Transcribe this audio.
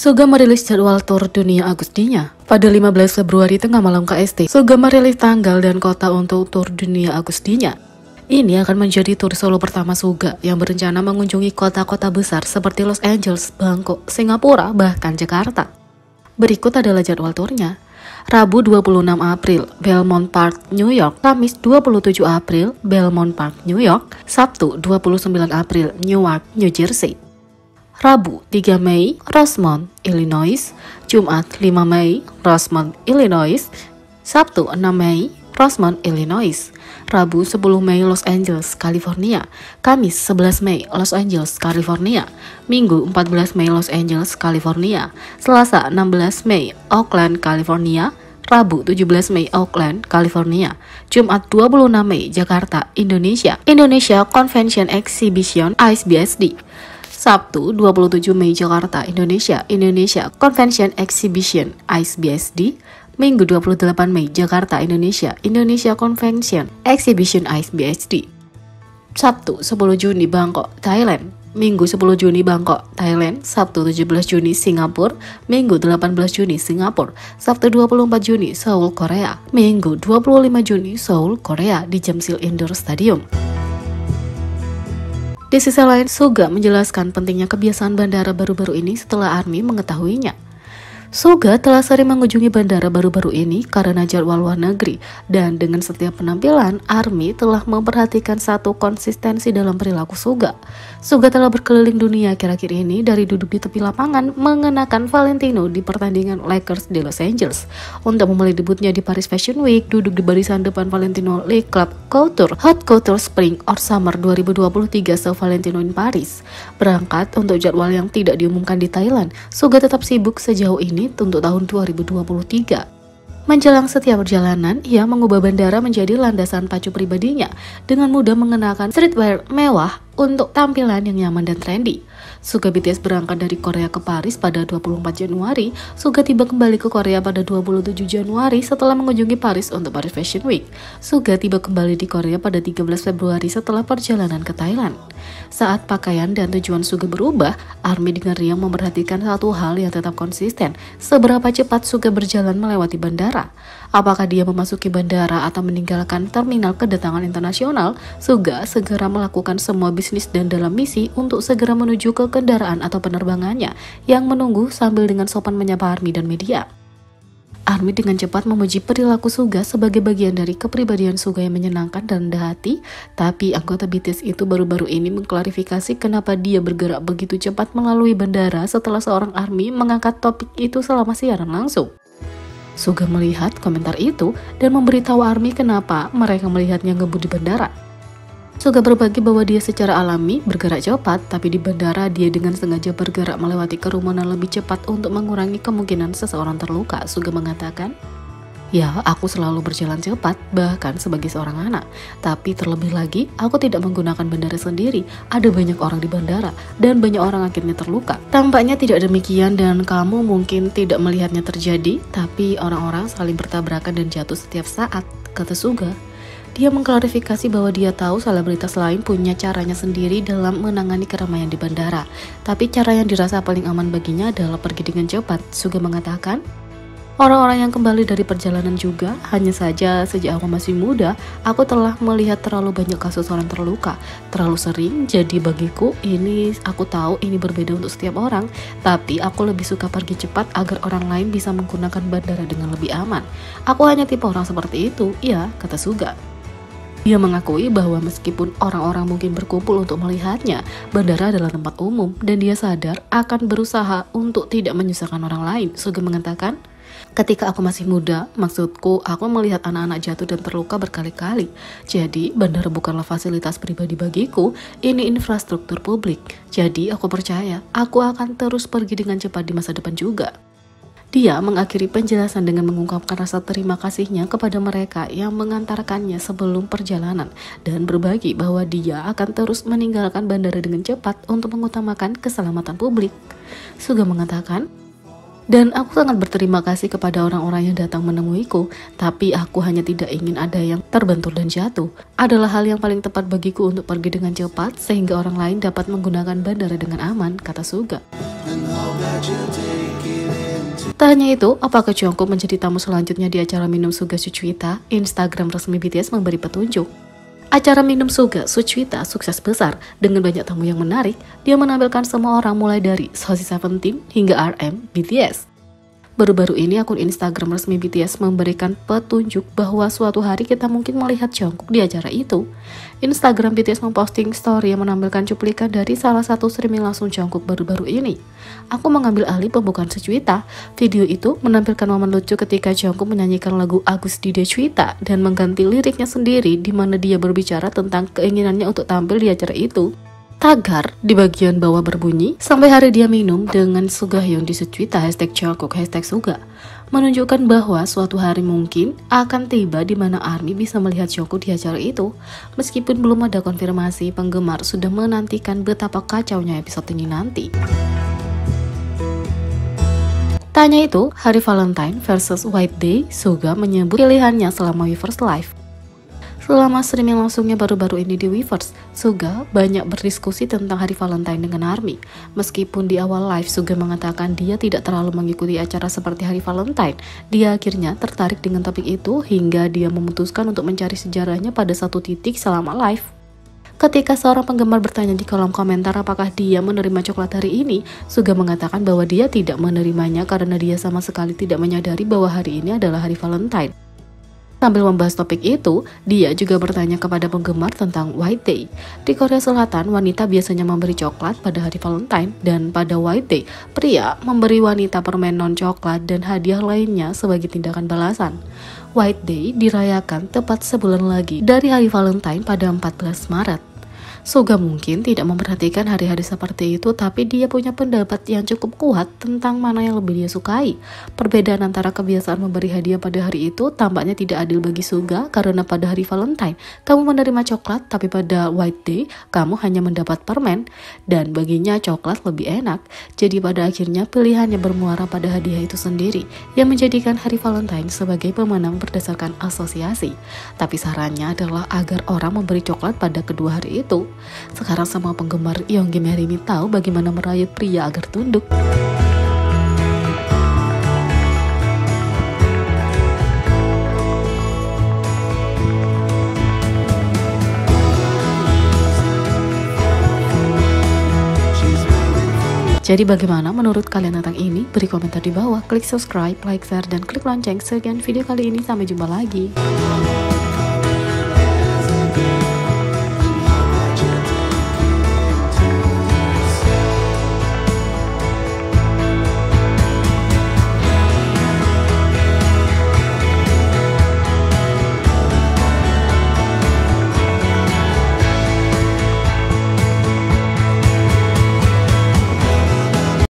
Suga merilis jadwal tur dunia Agustinya. Pada 15 Februari tengah malam KST, Suga merilis tanggal dan kota untuk tur dunia Agustinya. Ini akan menjadi tur solo pertama Suga yang berencana mengunjungi kota-kota besar seperti Los Angeles, Bangkok, Singapura, bahkan Jakarta. Berikut adalah jadwal turnya. Rabu 26 April, Belmont Park, New York. Kamis 27 April, Belmont Park, New York. Sabtu 29 April, Newark, New Jersey. Rabu 3 Mei, Rosemont, Illinois. Jumat 5 Mei, Rosemont, Illinois. Sabtu 6 Mei, Rosemont, Illinois. Rabu 10 Mei, Los Angeles, California. Kamis 11 Mei, Los Angeles, California. Minggu 14 Mei, Los Angeles, California. Selasa 16 Mei, Oakland, California. Rabu 17 Mei, Oakland, California. Jumat 26 Mei, Jakarta, Indonesia. Indonesia Convention Exhibition ICBSD. Sabtu 27 Mei, Jakarta, Indonesia. Indonesia Convention Exhibition ICBSD. Minggu 28 Mei, Jakarta, Indonesia. Indonesia Convention Exhibition ICBSD. Sabtu 10 Juni, Bangkok, Thailand. Minggu 10 Juni, Bangkok, Thailand. Sabtu 17 Juni, Singapura. Minggu 18 Juni, Singapura. Sabtu 24 Juni, Seoul, Korea. Minggu 25 Juni, Seoul, Korea di Jamsil Indoor Stadium. Di sisi lain, Suga menjelaskan pentingnya kebiasaan bandara baru-baru ini setelah ARMY mengetahuinya. Suga telah sering mengunjungi bandara baru-baru ini karena jadwal luar negeri, dan dengan setiap penampilan, ARMY telah memperhatikan satu konsistensi dalam perilaku Suga. Suga telah berkeliling dunia akhir-akhir ini dari duduk di tepi lapangan mengenakan Valentino di pertandingan Lakers di Los Angeles. Untuk memulai debutnya di Paris Fashion Week, duduk di barisan depan Valentino Le Club Couture Hot Couture Spring or Summer 2023 se Valentino in Paris. Berangkat untuk jadwal yang tidak diumumkan di Thailand, Suga tetap sibuk sejauh ini untuk tahun 2023. Menjelang setiap perjalanan, ia mengubah bandara menjadi landasan pacu pribadinya dengan mudah mengenakan streetwear mewah untuk tampilan yang nyaman dan trendy. Suga BTS berangkat dari Korea ke Paris pada 24 Januari. Suga tiba kembali ke Korea pada 27 Januari setelah mengunjungi Paris untuk Paris Fashion Week. Suga tiba kembali di Korea pada 13 Februari setelah perjalanan ke Thailand. Saat pakaian dan tujuan Suga berubah, ARMY dengan riang memperhatikan satu hal yang tetap konsisten: seberapa cepat Suga berjalan melewati bandara. Apakah dia memasuki bandara atau meninggalkan terminal kedatangan internasional, Suga segera melakukan semua bisnis dan dalam misi untuk segera menuju ke kendaraan atau penerbangannya yang menunggu sambil dengan sopan menyapa ARMY dan media. ARMY dengan cepat memuji perilaku Suga sebagai bagian dari kepribadian Suga yang menyenangkan dan rendah hati, tapi anggota BTS itu baru-baru ini mengklarifikasi kenapa dia bergerak begitu cepat melalui bandara setelah seorang ARMY mengangkat topik itu selama siaran langsung. Suga melihat komentar itu dan memberitahu ARMY kenapa mereka melihatnya ngebut di bandara. Suga berbagi bahwa dia secara alami bergerak cepat, tapi di bandara dia dengan sengaja bergerak melewati kerumunan lebih cepat untuk mengurangi kemungkinan seseorang terluka. Suga mengatakan, "Ya, aku selalu berjalan cepat, bahkan sebagai seorang anak. Tapi terlebih lagi, aku tidak menggunakan bandara sendiri. Ada banyak orang di bandara, dan banyak orang akhirnya terluka. Tampaknya tidak demikian dan kamu mungkin tidak melihatnya terjadi, tapi orang-orang saling bertabrakan dan jatuh setiap saat," kata Suga. Dia mengklarifikasi bahwa dia tahu selebritas lain punya caranya sendiri dalam menangani keramaian di bandara. Tapi cara yang dirasa paling aman baginya adalah pergi dengan cepat. Suga mengatakan, "Orang-orang yang kembali dari perjalanan juga, hanya saja sejak aku masih muda, aku telah melihat terlalu banyak kasus orang terluka. Terlalu sering, jadi bagiku aku tahu ini berbeda untuk setiap orang. Tapi aku lebih suka pergi cepat agar orang lain bisa menggunakan bandara dengan lebih aman. Aku hanya tipe orang seperti itu," iya, kata Suga. Dia mengakui bahwa meskipun orang-orang mungkin berkumpul untuk melihatnya, bandara adalah tempat umum dan dia sadar akan berusaha untuk tidak menyusahkan orang lain. Suga mengatakan, "Ketika aku masih muda, maksudku aku melihat anak-anak jatuh dan terluka berkali-kali. Jadi bandara bukanlah fasilitas pribadi bagiku, ini infrastruktur publik. Jadi aku percaya aku akan terus pergi dengan cepat di masa depan juga." Dia mengakhiri penjelasan dengan mengungkapkan rasa terima kasihnya kepada mereka yang mengantarkannya sebelum perjalanan dan berbagi bahwa dia akan terus meninggalkan bandara dengan cepat untuk mengutamakan keselamatan publik. Suga mengatakan, "Dan aku sangat berterima kasih kepada orang-orang yang datang menemuiku, tapi aku hanya tidak ingin ada yang terbentur dan jatuh. Adalah hal yang paling tepat bagiku untuk pergi dengan cepat sehingga orang lain dapat menggunakan bandara dengan aman," kata Suga. Tak hanya itu, apakah Jungkook menjadi tamu selanjutnya di acara minum Suga Suchwita? Instagram resmi BTS memberi petunjuk. Acara minum Suga Suchwita sukses besar dengan banyak tamu yang menarik. Dia menampilkan semua orang mulai dari Sosi Seventeen hingga RM BTS. Baru-baru ini akun Instagram resmi BTS memberikan petunjuk bahwa suatu hari kita mungkin melihat Jungkook di acara itu. Instagram BTS memposting story yang menampilkan cuplikan dari salah satu streaming langsung Jungkook baru-baru ini. Aku mengambil alih pembukaan Suchwita. Video itu menampilkan momen lucu ketika Jungkook menyanyikan lagu Agus di Suchwita dan mengganti liriknya sendiri di mana dia berbicara tentang keinginannya untuk tampil di acara itu. Tagar di bagian bawah berbunyi, sampai hari dia minum dengan Sugahyun di Suchwita #Jungkook #Suga, menunjukkan bahwa suatu hari mungkin akan tiba di mana ARMY bisa melihat Jungkook di acara itu. Meskipun belum ada konfirmasi, penggemar sudah menantikan betapa kacaunya episode ini nanti. Tanya itu, hari Valentine versus White Day, Suga menyebut pilihannya selama Weverse Live. Selama streaming langsungnya baru-baru ini di Weverse, Suga banyak berdiskusi tentang hari Valentine dengan ARMY. Meskipun di awal live Suga mengatakan dia tidak terlalu mengikuti acara seperti hari Valentine, dia akhirnya tertarik dengan topik itu hingga dia memutuskan untuk mencari sejarahnya pada satu titik selama live. Ketika seorang penggemar bertanya di kolom komentar apakah dia menerima coklat hari ini, Suga mengatakan bahwa dia tidak menerimanya karena dia sama sekali tidak menyadari bahwa hari ini adalah hari Valentine. Sambil membahas topik itu, dia juga bertanya kepada penggemar tentang White Day. Di Korea Selatan, wanita biasanya memberi coklat pada hari Valentine, dan pada White Day, pria memberi wanita permen non-coklat dan hadiah lainnya sebagai tindakan balasan. White Day dirayakan tepat sebulan lagi dari hari Valentine pada 14 Maret. Suga mungkin tidak memperhatikan hari-hari seperti itu, tapi dia punya pendapat yang cukup kuat tentang mana yang lebih dia sukai. Perbedaan antara kebiasaan memberi hadiah pada hari itu tampaknya tidak adil bagi Suga karena pada hari Valentine, kamu menerima coklat, tapi pada White Day, kamu hanya mendapat permen. Dan baginya coklat lebih enak, jadi pada akhirnya pilihannya bermuara pada hadiah itu sendiri, yang menjadikan hari Valentine sebagai pemenang berdasarkan asosiasi. Tapi sarannya adalah agar orang memberi coklat pada kedua hari itu. Sekarang semua penggemar Yoongi Merimi tahu bagaimana merayu pria agar tunduk. Jadi bagaimana menurut kalian tentang ini? Beri komentar di bawah, klik subscribe, like, share, dan klik lonceng. Sekian video kali ini, sampai jumpa lagi.